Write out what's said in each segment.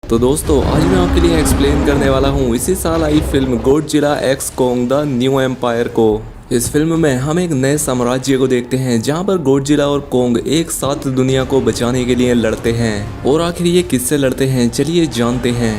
तो दोस्तों आज मैं आपके लिए एक्सप्लेन करने वाला हूँ इसी साल आई film Godzilla x Kong the new empire को। इस फिल्म में हम एक नए साम्राज्य को देखते हैं जहां पर गॉडजिला और कोंग एक साथ दुनिया को बचाने के लिए लड़ते हैं। और आखिर ये किससे लड़ते हैं, चलिए जानते हैं।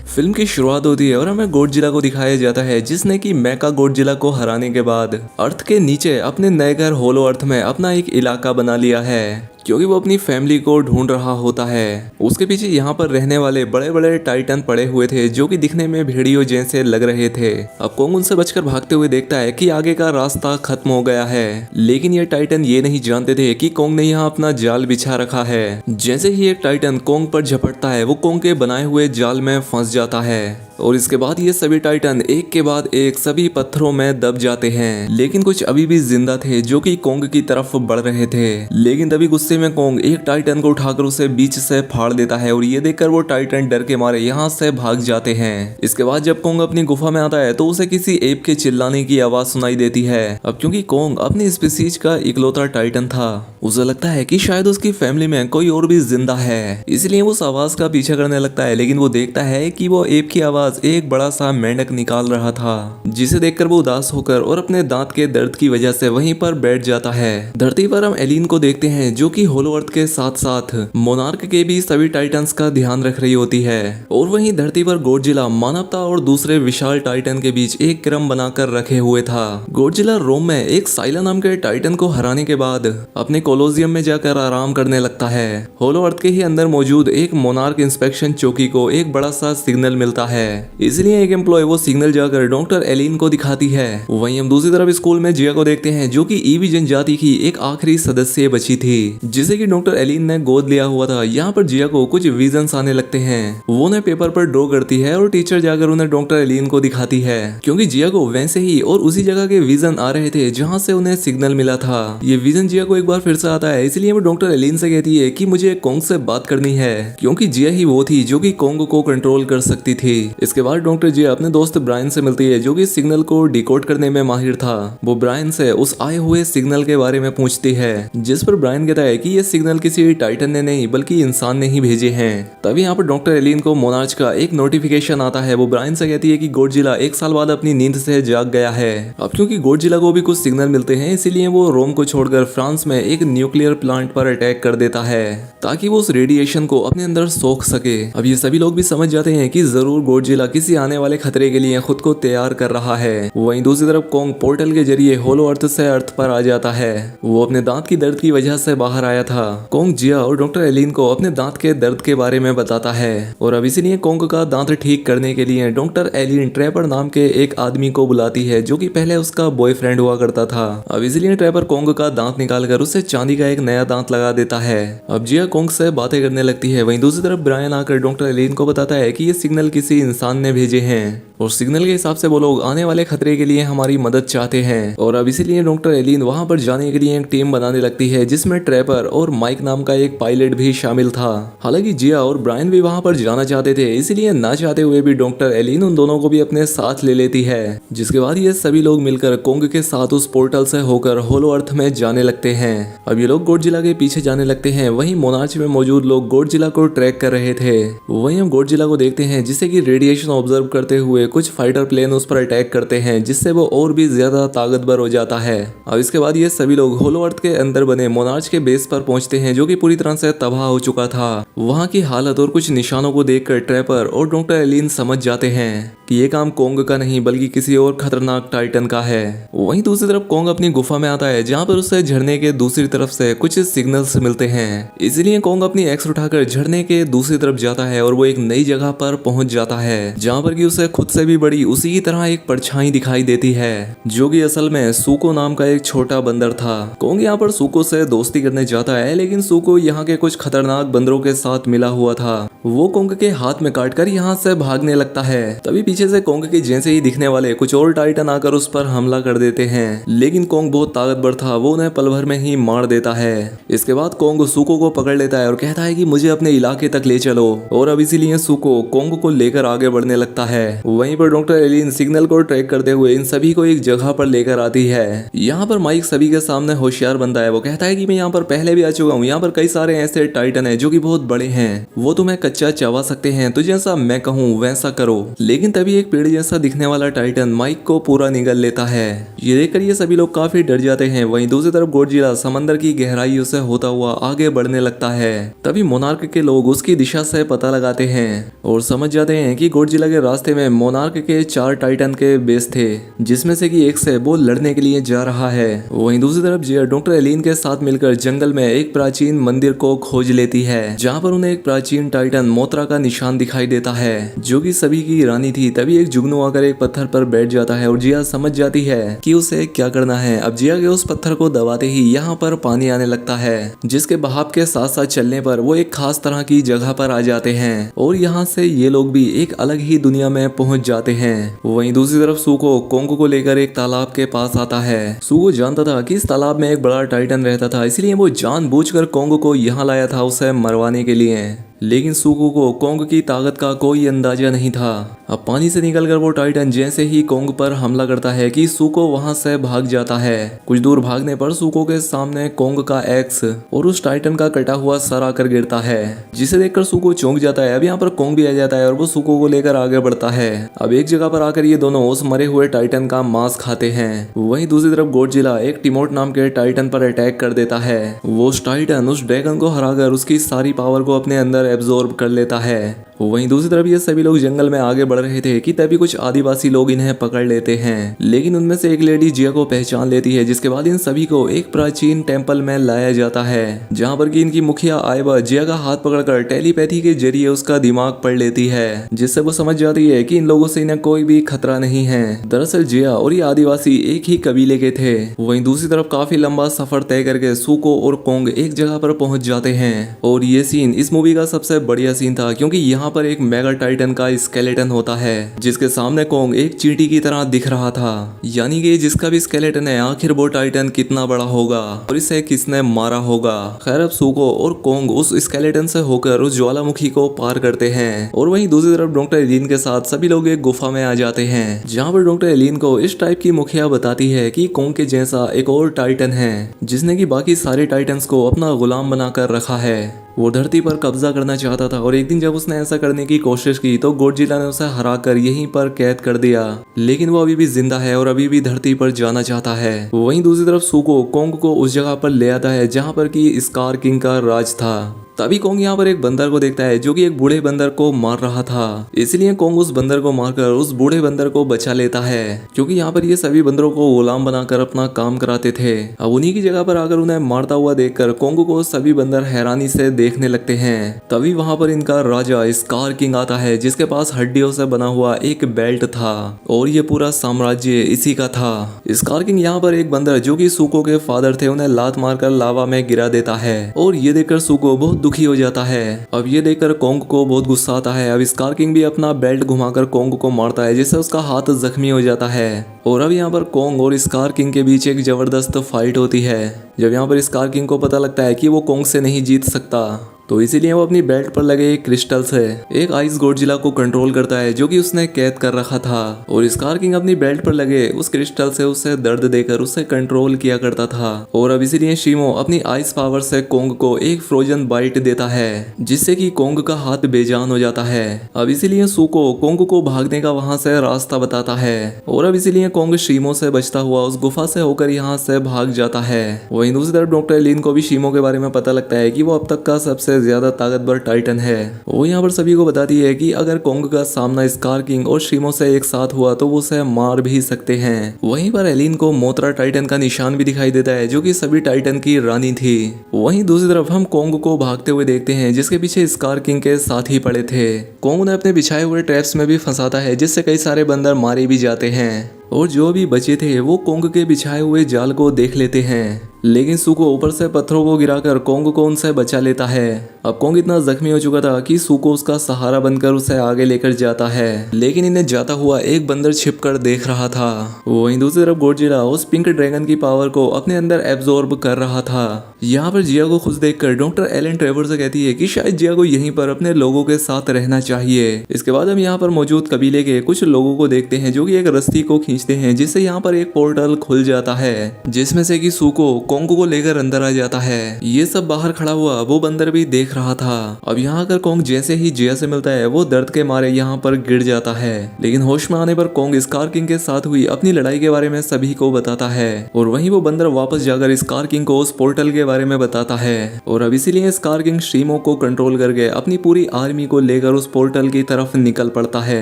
फिल्म की शुरुआत होती है और हमें गॉडजिला को दिखाया जाता है जिसने कि मेका गॉडजिला को हराने के बाद अर्थ के नीचे अपने नए घर होलो अर्थ में अपना एक इलाका बना लिया है, क्योंकि वो अपनी फैमिली को ढूंढ रहा होता है। उसके पीछे यहाँ पर रहने वाले बड़े बड़े टाइटन पड़े हुए थे जो कि दिखने में भेड़ियों जैसे लग रहे थे। अब कोंग उनसे बचकर भागते हुए देखता है कि आगे का रास्ता खत्म हो गया है, लेकिन ये टाइटन ये नहीं जानते थे कि कोंग ने यहाँ अपना जाल बिछा रखा है। जैसे ही एक टाइटन कोंग पर झपटता है वो कोंग के बनाए हुए जाल में फंस जाता है और इसके बाद ये सभी टाइटन एक के बाद एक सभी पत्थरों में दब जाते हैं, लेकिन कुछ अभी भी जिंदा थे जो कि कोंग की तरफ बढ़ रहे थे। लेकिन तभी गुस्से में कोंग एक टाइटन को उठाकर उसे बीच से फाड़ देता है और ये देखकर वो टाइटन डर के मारे यहाँ से भाग जाते हैं। इसके बाद जब कोंग अपनी गुफा में आता है तो उसे किसी एप के चिल्लाने की आवाज सुनाई देती है। अब क्योंकि कोंग अपनी स्पीसीज का इकलौता टाइटन था, उसे लगता है कि शायद उसकी फैमिली में कोई और भी जिंदा है, इसलिए वो उस आवाज का पीछा करने लगता है। लेकिन वो देखता है कि वो एप की आवाज एक बड़ा सा मेंढक निकाल रहा था, जिसे देखकर वो उदास होकर और अपने दांत के दर्द की वजह से वहीं पर बैठ जाता है। धरती पर हम एलिन को देखते हैं जो कि होलो अर्थ के साथ साथ मोनार्क के भी सभी टाइटन्स का ध्यान रख रही होती है। और वहीं धरती पर गॉडजिला मानवता और दूसरे विशाल टाइटन के बीच एक क्रम बनाकर रखे हुए था। गॉडजिला रोम में एक साइला नाम के टाइटन को हराने के बाद अपने कोलोजियम में जाकर आराम करने लगता है। होलो अर्थ के ही अंदर मौजूद एक मोनार्क इंस्पेक्शन चौकी को एक बड़ा सा सिग्नल मिलता है, इसलिए एक एम्प्लॉय वो सिग्नल जाकर डॉक्टर एलिन को दिखाती है। वहीं हम दूसरी तरफ स्कूल में जिया को देखते हैं जो कि ईवी जनजाति की एक आखिरी सदस्य बची थी, जिसे कि डॉक्टर एलिन ने गोद लिया हुआ था। यहाँ पर जिया को कुछ विजन्स आने लगते हैं, वो उन्हें पेपर पर ड्रॉ करती है और टीचर जाकर उन्हें डॉक्टर एलिन को दिखाती है, क्योंकि जिया को वैसे ही और उसी जगह के विजन आ रहे थे जहाँ से उन्हें सिग्नल मिला था। ये विजन जिया को एक बार फिर से आता है, इसलिए वो डॉक्टर एलिन से कहती है कि मुझे कोंग से बात करनी है, क्योंकि जिया ही वो थी जो कि कोंग को कंट्रोल कर सकती थी। इसके बाद डॉक्टर जिया अपने दोस्त ब्रायन से मिलती है जो कि सिग्नल को डिकोड करने में माहिर था। वो ब्रायन से उस आए हुए सिग्नल के बारे में पूछती है, जिस पर ब्रायन कहता है कि ये सिग्नल किसी टाइटन ने नहीं बल्कि इंसान ने ही भेजे हैं। तभी यहाँ पर डॉक्टर एलिन को मोनार्च का एक नोटिफिकेशन आता है। वो ब्रायन से कहती है कि गॉडजिला एक साल बाद अपनी नींद से जाग गया है। अब क्योंकि गॉडजिला को भी कुछ सिग्नल मिलते हैं, इसीलिए वो रोम को छोड़कर फ्रांस में एक न्यूक्लियर प्लांट पर अटैक कर देता है ताकि वो उस रेडिएशन को अपने अंदर सोख सके। अब ये सभी लोग भी समझ जाते हैं कि जरूर गॉडजिला किसी आने वाले खतरे के लिए खुद को तैयार कर रहा है। वहीं दूसरी तरफ कोंग पोर्टल के जरिए होलो अर्थ से अर्थ पर आ जाता है। वो अपने दांत की दर्द की वजह से बाहर आया था। कोंग जिया और डॉक्टर एलिन को अपने दांत के दर्द के बारे में बताता है और अब इसीलिए कोंग का दांत ठीक करने के लिए डॉक्टर एलिन ट्रेपर नाम के एक आदमी को बुलाती है जो कि पहले उसका बॉयफ्रेंड हुआ करता था। अब इसीलिए ट्रेपर कोंग का दांत निकालकर उसे चांदी का एक नया दांत लगा देता है। अब जिया कोंग से बातें करने लगती है। वहीं दूसरी तरफ ब्रायन आकर डॉक्टर एलिन को बताता है कि ये सिग्नल किसी इंसान ने भेजे हैं और सिग्नल के हिसाब से वो लोग आने वाले खतरे के लिए हमारी मदद चाहते हैं। और अब इसीलिए डॉक्टर एलिन वहां पर जाने के लिए एक टीम बनाने लगती है जिसमें ट्रेपर और माइक नाम का एक पायलट भी शामिल था। हालांकि जिया और ब्रायन भी वहां पर जाना चाहते थे, इसीलिए ना चाहते हुए भी डॉक्टर एलिन उन दोनों को भी अपने साथ ले लेती है। जिसके बाद ये सभी लोग मिलकर कोंग के साथ उस पोर्टल से होकर होलो अर्थ में जाने लगते हैं। अब ये लोग गॉडजिला के पीछे जाने लगते हैं। वहीं मोनार्च में मौजूद लोग गॉडजिला को ट्रैक कर रहे थे। वहीं हम गॉडजिला को देखते हैं जिसे की रेडिएशन ऑब्जर्व करते हुए कुछ फाइटर प्लेन उस पर अटैक करते हैं, जिससे वो और भी ज्यादा ताकतवर हो जाता है। अब इसके बाद ये सभी लोग होलो अर्थ के अंदर बने मोनार्च के बेस पर पहुंचते हैं जो कि पूरी तरह से तबाह हो चुका था। वहां की हालत और कुछ निशानों को देखकर ट्रेपर और डॉक्टर एलिन समझ जाते हैं कि ये काम कोंग का नहीं बल्कि किसी और खतरनाक टाइटन का है। वहीं दूसरी तरफ कोंग अपनी गुफा में आता है जहाँ पर उसे झरने के दूसरी तरफ से कुछ सिग्नल्स मिलते हैं, इसलिए कोंग अपनी एक्स उठाकर झरने के दूसरी तरफ जाता है और वो एक नई जगह पर पहुंच जाता है जहाँ पर कि उसे खुद से भी बड़ी उसी की तरह एक परछाई दिखाई देती है जो कि असल में सुको नाम का एक छोटा बंदर था। कोंग यहाँ पर सुको से दोस्ती करने जाता है, लेकिन सुको यहाँ के कुछ खतरनाक बंदरों के साथ मिला हुआ था। वो कोंग के हाथ में काटकर यहाँ से भागने लगता है। तभी पीछे से कोंग के जैसे ही दिखने वाले कुछ और टाइटन आकर उस पर हमला कर देते हैं, लेकिन कोंग बहुत ताकतवर था, वो उन्हें पल भर में ही मार देता है। इसके बाद कोंग सुको को पकड़ लेता है और कहता है कि मुझे अपने इलाके तक ले चलो। और अब इसीलिए सुको कोंग को लेकर आगे आगे बढ़ने लगता है। वहीं पर डॉक्टर एलिन सिग्नल को ट्रैक करते हुए इन सभी को एक जगह पर लेकर आती है। यहाँ पर माइक सभी के सामने होशियार बनता है। वो कहता है कि मैं यहाँ पर पहले भी आ चुका हूँ, यहाँ पर कई सारे ऐसे टाइटन है जो कि बहुत बड़े हैं, वो तुम्हें कच्चा चबा सकते हैं, तो जैसा मैं कहूँ वैसा करो। लेकिन तभी एक पेड़ जैसा दिखने वाला टाइटन माइक को पूरा निगल लेता है। ये देखकर ये सभी लोग काफी डर जाते हैं। वहीं दूसरी तरफ गॉडजिला समंदर की गहराइयों से होता हुआ आगे बढ़ने लगता है। तभी मोनार्क के लोग उसकी दिशा से पता लगाते हैं और समझ जाते हैं कि गॉडजिला के रास्ते में मोनार्क के 4 टाइटन के बेस थे, जिसमें से कि एक से वो लड़ने के लिए जा रहा है। वहीं दूसरी तरफ जिया डॉक्टर एलिन के साथ मिलकर जंगल में एक प्राचीन मंदिर को खोज लेती है, जहाँ पर उन्हें एक प्राचीन टाइटन मोत्रा का निशान दिखाई देता है, जो कि सभी की रानी थी। तभी एक जुगनू आकर एक पत्थर पर बैठ जाता है और जिया समझ जाती है कि उसे क्या करना है। अब जिया के उस पत्थर को दबाते ही यहाँ पर पानी आने लगता है, जिसके बहाव के साथ साथ चलने पर वो एक खास तरह की जगह पर आ जाते हैं और यहाँ से ये लोग भी एक अलग ही दुनिया में पहुंच जाते हैं। वहीं दूसरी तरफ सूको कोंग को लेकर एक तालाब के पास आता है। सूको जानता था कि इस तालाब में एक बड़ा टाइटन रहता था, इसलिए वो जानबूझकर कोंग को यहाँ लाया था उसे मरवाने के लिए। लेकिन सूको को कोंग की ताकत का कोई अंदाजा नहीं था। अब पानी से निकलकर वो टाइटन जैसे ही कोंग पर हमला करता है कि सूको वहां से भाग जाता है। कुछ दूर भागने पर सूको के सामने कोंग का एक्स और उस टाइटन का कटा हुआ सर आकर गिरता है, जिसे देखकर सूको चौंक जाता है। अब यहाँ पर कोंग भी आ जाता है और वो सूको को लेकर आगे बढ़ता है। अब एक जगह पर आकर ये दोनों उस मरे हुए टाइटन का मांस खाते हैं। वहीं दूसरी तरफ गॉडजिला एक टिमोट नाम के टाइटन पर अटैक कर देता है। वो टाइटन उस ड्रैगन को हराकर उसकी सारी पावर को अपने अंदर एब्जॉर्ब कर लेता है। वहीं दूसरी तरफ ये सभी लोग जंगल में आगे बढ़ रहे थे कि तभी कुछ आदिवासी लोग इन्हें पकड़ लेते हैं। लेकिन उनमें से एक लेडी जिया को पहचान लेती है, जिसके बाद इन सभी को एक प्राचीन टेंपल में लाया जाता है, जहां पर कि इनकी मुखिया आयबा जिया का हाथ पकड़कर टेलीपैथी के जरिए उसका दिमाग पढ़ लेती है, जिससे वो समझ जाती है कि इन लोगों से इन्हें कोई भी खतरा नहीं है। दरअसल जिया और ये आदिवासी एक ही कबीले के थे। वहीं दूसरी तरफ काफी लंबा सफर तय करके सूको और कोंग एक जगह पर पहुंच जाते हैं और ये सीन इस मूवी का सबसे बढ़िया सीन था, क्योंकि यहाँ पर एक मेगा टाइटन का स्केलेटन होता है, जिसके सामने कोंग एक चींटी की तरह दिख रहा था। यानी कि जिसका भी स्केलेटन है, आखिर वो टाइटन कितना बड़ा होगा और इसे किसने मारा होगा। खैर अब सूको और कोंग उस स्केलेटन से होकर उस ज्वालामुखी को पार करते हैं और वहीं दूसरी तरफ डॉक्टर एलिन के साथ सभी लोग एक गुफा में आ जाते हैं, जहाँ पर डॉक्टर एलिन को इस टाइप की मुखिया बताती है कि कोंग के जैसा एक और टाइटन है, जिसने कि बाकी सारे टाइटन्स को अपना गुलाम बनाकर रखा है। वो धरती पर कब्जा करना चाहता था और एक दिन जब उसने ऐसा करने की कोशिश की तो गॉडजिला ने उसे हराकर यहीं पर कैद कर दिया। लेकिन वो अभी भी जिंदा है और अभी भी धरती पर जाना चाहता है। वहीं दूसरी तरफ सूको कोंग को उस जगह पर ले आता है जहां पर कि स्कार किंग का राज था। तभी कोंग यहाँ पर एक बंदर को देखता है जो कि एक बूढ़े बंदर को मार रहा था, इसलिए कोंग उस बंदर को मारकर उस बूढ़े बंदर को बचा लेता है, क्योंकि यहाँ पर ये सभी बंदरों को गुलाम बनाकर अपना काम कराते थे। अब उन्हीं की जगह पर आकर उन्हें मारता हुआ देखकर कोंग को सभी बंदर हैरानी से देखने लगते हैं। तभी वहाँ पर इनका राजा स्कार किंग आता है, जिसके पास हड्डियों से बना हुआ एक बेल्ट था और ये पूरा साम्राज्य इसी का था। स्कार किंग यहाँ पर एक बंदर जो कि सूको के फादर थे उन्हें लात मारकर लावा में गिरा देता है और ये देखकर सूको बहुत दुखी हो जाता है। अब ये देखकर कोंग को बहुत गुस्सा आता है। अब स्कार किंग भी अपना बेल्ट घुमाकर कोंग को मारता है, जिससे उसका हाथ जख्मी हो जाता है और अब यहाँ पर कोंग और स्कार किंग के बीच एक जबरदस्त फाइट होती है। जब यहाँ पर स्कार किंग को पता लगता है कि वो कोंग से नहीं जीत सकता, तो इसीलिए वो अपनी बेल्ट पर लगे क्रिस्टल से एक आइस गॉडजिला को कंट्रोल करता है, जो कि उसने कैद कर रखा था। और स्कार किंग अपनी बेल्ट पर लगे उस क्रिस्टल से उसे दर्द देकर उसे कंट्रोल किया करता था। और अब इसीलिए शीमो अपनी आइस पावर से कोंग को एक फ्रोजन बाइट देता है, जिससे कि कोंग का हाथ बेजान हो जाता है। अब इसीलिए सूको कोंग को भागने का वहां से रास्ता बताता है और अब इसीलिए कोंग शीमो से बचता हुआ उस गुफा से होकर यहाँ से भाग जाता है। वहीं दूसरी तरफ डॉक्टर एलिन को भी शीमो के बारे में पता लगता है कि वो अब तक का सबसे ज्यादा ताकतवर टाइटन है। वो यहाँ पर सभी को बताती है कि अगर कोंग का सामना स्कार किंग और शीमो से एक साथ हुआ तो वो उसे मार भी सकते हैं। वहीं पर एलिन को मोत्रा टाइटन का निशान भी दिखाई देता है, जो कि सभी टाइटन की रानी थी। वहीं दूसरी तरफ हम कोंग को भागते हुए देखते हैं, जिसके पीछे स्कार किंग के साथ ही पड़े थे। कोंग ने अपने बिछाए हुए ट्रैप्स में भी फंसाता है, जिससे कई सारे बंदर मारे भी जाते हैं और जो भी बचे थे वो कोंग के बिछाए हुए जाल को देख लेते हैं। लेकिन सूको ऊपर से पत्थरों को गिराकर कोंग को उनसे बचा लेता है। अब कोंग इतना जख्मी हो चुका था कि सूको उसका सहारा बनकर उसे आगे लेकर जाता है, लेकिन इन्हें जाता हुआ एक बंदर छिपकर देख रहा था। वहीं दूसरी तरफ गॉडजिला उस पिंक ड्रैगन की पावर को अपने अंदर एब्जॉर्ब कर रहा था। यहाँ पर जिया को खुश देखकर डॉक्टर एलन ट्रेवर से कहती है कि शायद जिया को यहीं पर अपने लोगों के साथ रहना चाहिए। इसके बाद हम यहाँ पर मौजूद कबीले के कुछ लोगों को देखते हैं जो कि एक रस्सी को खींचते हैं, जिससे यहाँ पर एक पोर्टल खुल जाता है, जिसमें से कि सुको कोंग को लेकर अंदर आ जाता है। ये सब बाहर खड़ा हुआ वो बंदर भी देख रहा था। अब यहाँ आकर कोंग जैसे ही जिया से मिलता है वो दर्द के मारे यहाँ पर गिर जाता है, लेकिन होश में आने पर कोंग स्कार किंग के साथ हुई अपनी लड़ाई के बारे में सभी को बताता है और वहीं वो बंदर वापस जाकर स्कार किंग को उस पोर्टल के बारे में बताता है। और अब इसीलिए स्कार किंग शीमो को कंट्रोल करके अपनी पूरी आर्मी को लेकर उस पोर्टल की तरफ निकल पड़ता है।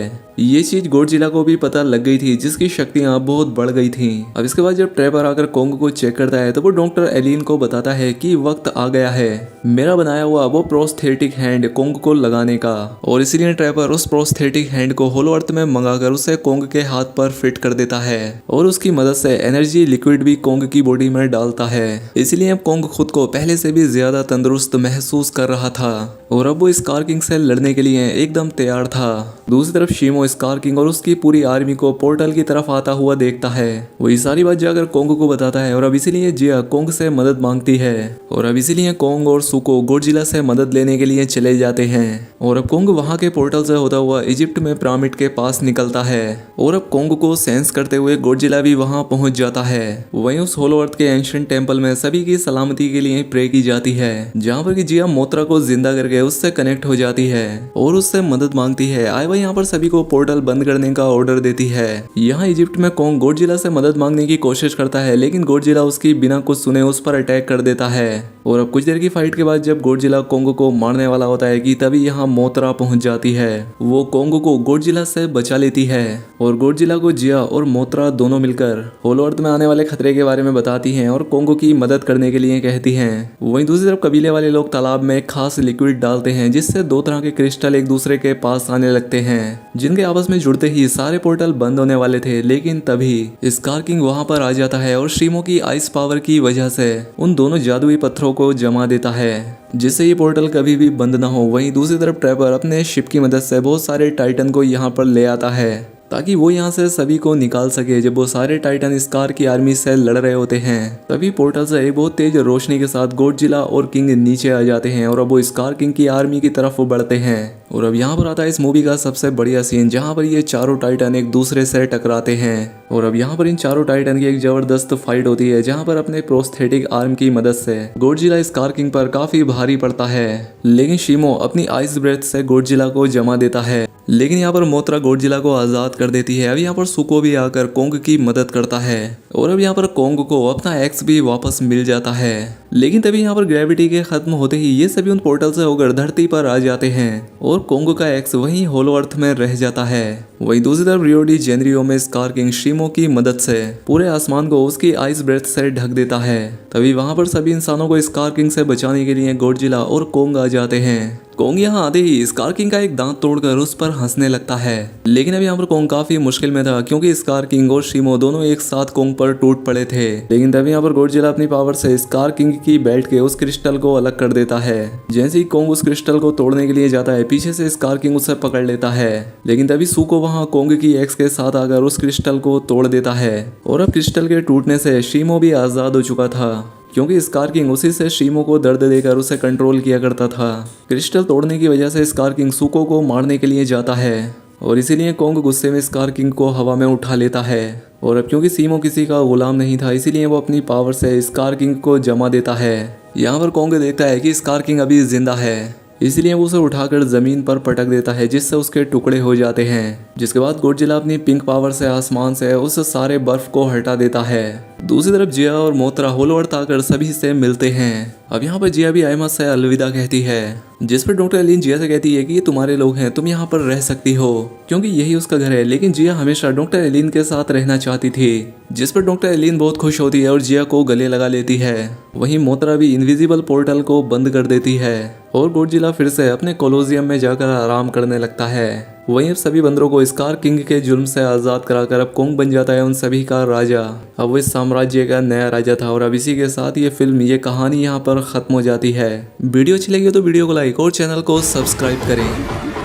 ये चीज गॉडजिला को भी पता लग गई थी, जिसकी शक्तियां बहुत बढ़ गई थी। अब इसके बाद जब ट्रेवर आकर कोंग को चेक करता है तो वो डॉक्टर एलिन को बताता है कि वक्त आ गया है मेरा बनाया हुआ वो प्रोस्थेटिक हैंड कोंग को लगाने का, और इसीलिए ट्रेवर उस प्रोस्थेटिक हैंड को होलो अर्थ में मंगाकर उसे कोंग के हाथ पर फिट कर देता है और उसकी मदद से एनर्जी लिक्विड भी कोंग की बॉडी में डालता है। इसलिए अब कोंग खुद को पहले से भी ज्यादा तंदुरुस्त महसूस कर रहा था और अब वो स्कार किंग से लड़ने के लिए एकदम तैयार था। दूसरी तरफ शीमो स्कार किंग और उसकी पूरी आर्मी को पोर्टल की तरफ आता हुआ देखता है। वो ये सारी बात जाकर कोंग को बताता है और अब इसीलिए जिया कोंग से मदद मांगती है और अब इसीलिए कोंग और सुको गॉडजिला से मदद लेने के लिए चले जाते हैं। और अब कोंग वहां के पोर्टल से होता हुआ इजिप्ट में पिरामिड के पास निकलता है और अब कोंग को सेंस करते हुए गॉडजिला भी वहां पहुंच जाता है। वहीं उस होलो अर्थ के एंशिएंट टेंपल में सभी की सलामती के लिए प्रे की जाती है, जहाँ पर कि जिया मोत्रा को जिंदा करके उससे कनेक्ट हो जाती है और उससे मदद मांगती है। आयवा यहाँ पर सभी को पोर्टल बंद करने का ऑर्डर देती है। यहाँ इजिप्ट में कोंग गॉडजिला से मदद मांगने की कोशिश करता है, लेकिन गॉडजिला उसकी बिना कुछ सुने उस पर अटैक कर देता है। और अब कुछ देर की फाइट के बाद जब गॉडजिला कोंग को मारने वाला होता है कि तभी यहाँ मोत्रा पहुंच जाती है। वो कोंग को गॉडजिला से बचा लेती है और गॉडजिला को जिया और मोत्रा दोनों मिलकर होलो अर्थ में आने वाले खतरे के बारे में बताती हैं और कोंग की मदद करने के लिए कहती हैं। वहीं दूसरी तरफ कबीले वाले लोग तालाब में एक खास लिक्विड डालते हैं, जिससे दो तरह के क्रिस्टल एक दूसरे के पास आने लगते हैं, जिनके आपस में जुड़ते ही सारे पोर्टल बंद होने वाले थे। लेकिन तभी स्कार किंग वहां पर आ जाता है और शीमो की आइस पावर की वजह से उन दोनों जादुई पत्थरों को जमा देता है, जिससे ये पोर्टल कभी भी बंद ना हो। वहीं दूसरी तरफ ट्रेवर अपने शिप की मदद से बहुत सारे टाइटन को यहाँ पर ले आता है ताकि वो यहाँ से सभी को निकाल सके। जब वो सारे टाइटन स्कार की आर्मी से लड़ रहे होते हैं तभी पोर्टल से एक बहुत तेज रोशनी के साथ गॉडजिला और किंग नीचे आ जाते हैं और अब वो स्कार किंग की आर्मी की तरफ बढ़ते हैं। और अब यहाँ पर आता है इस मूवी का सबसे बढ़िया सीन, जहाँ पर ये चारों टाइटन एक दूसरे से टकराते हैं और अब यहाँ पर इन चारों टाइटन की एक जबरदस्त फाइट होती है, जहाँ पर अपने प्रोस्थेटिक आर्म की मदद से गॉडजिला स्कार किंग पर काफी भारी पड़ता है, लेकिन शीमो अपनी आइस ब्रेथ से गॉडजिला को जमा देता है। लेकिन यहाँ पर मोत्रा गॉडजिला को आजाद कर देती है। अब यहाँ पर सुको भी आकर कोंग की मदद करता है और अब यहाँ पर कोंग को अपना एक्स भी वापस मिल जाता है। लेकिन तभी यहाँ पर ग्रेविटी के खत्म होते ही ये सभी उन पोर्टल से होकर धरती पर आ जाते हैं और कोंग का एक्स वहीं होलो अर्थ में रह जाता है। वहीं दूसरी तरफ रियो डी जेनेरियो में स्कार किंग शीमो की मदद से पूरे आसमान को उसकी आइस ब्रेथ से ढक देता है। तभी वहां पर सभी इंसानों को स्कार किंग से बचाने के लिए गॉडजिला और कोंग आ जाते हैं। कोंग यहाँ आते ही स्कार किंग का एक दांत तोड़कर उस पर हंसने लगता है, लेकिन अब यहाँ पर कोंग काफी मुश्किल में था क्योंकि स्कार किंग और शीमो दोनों एक साथ कोंग पर टूट पड़े थे। लेकिन तभी यहाँ पर गॉडजिला अपनी पावर से स्कार किंग की बेल्ट के उस क्रिस्टल को अलग कर देता है। जैसे ही कोंग उस क्रिस्टल को तोड़ने के लिए जाता है पीछे से स्कार किंग उसे पकड़ लेता है, लेकिन तभी सुको वहाँ कोंग की एक्स के साथ आकर उस क्रिस्टल को तोड़ देता है और अब क्रिस्टल के टूटने से शीमो भी आजाद हो चुका था, क्योंकि स्कार किंग उसी से शीमो को दर्द देकर उसे कंट्रोल किया करता था। क्रिस्टल तोड़ने की वजह से स्कार किंग सुको को मारने के लिए जाता है और इसीलिए कोंग गुस्से में स्कार किंग को हवा में उठा लेता है। और अब क्योंकि शीमो किसी का गुलाम नहीं था इसीलिए वो अपनी पावर से स्कार किंग को जमा देता है। यहाँ पर कोंग देखता है कि स्कार किंग अभी जिंदा है, इसलिए वो उसे उठाकर जमीन पर पटक देता है, जिससे उसके टुकड़े हो जाते हैं। जिसके बाद गॉडजिला अपनी पिंक पावर से आसमान से उस सारे बर्फ को हटा देता है। दूसरी तरफ जिया और मोत्रा होलो अर्थ आकर सभी से मिलते हैं। अब यहाँ पर जिया भी आयमा से अलविदा कहती है, जिस पर डॉक्टर एलिन जिया से कहती है कि ये तुम्हारे लोग हैं, तुम यहाँ पर रह सकती हो, क्योंकि यही उसका घर है। लेकिन जिया हमेशा डॉक्टर एलिन के साथ रहना चाहती थी, जिस पर डॉक्टर एलिन बहुत खुश होती है और जिया को गले लगा लेती है। वहीं मोत्रा भी इनविजिबल पोर्टल को बंद कर देती है और गॉडजिला फिर से अपने कोलोजियम में जाकर आराम करने लगता है। वहीं अब सभी बंदरों को स्कार किंग के जुल्म से आजाद कराकर अब कोंग बन जाता है उन सभी का राजा। अब वो इस साम्राज्य का नया राजा था। और अब इसी के साथ ये फिल्म, ये कहानी यहाँ पर खत्म हो जाती है। वीडियो अच्छी लगी हो तो वीडियो को लाइक और चैनल को सब्सक्राइब करें।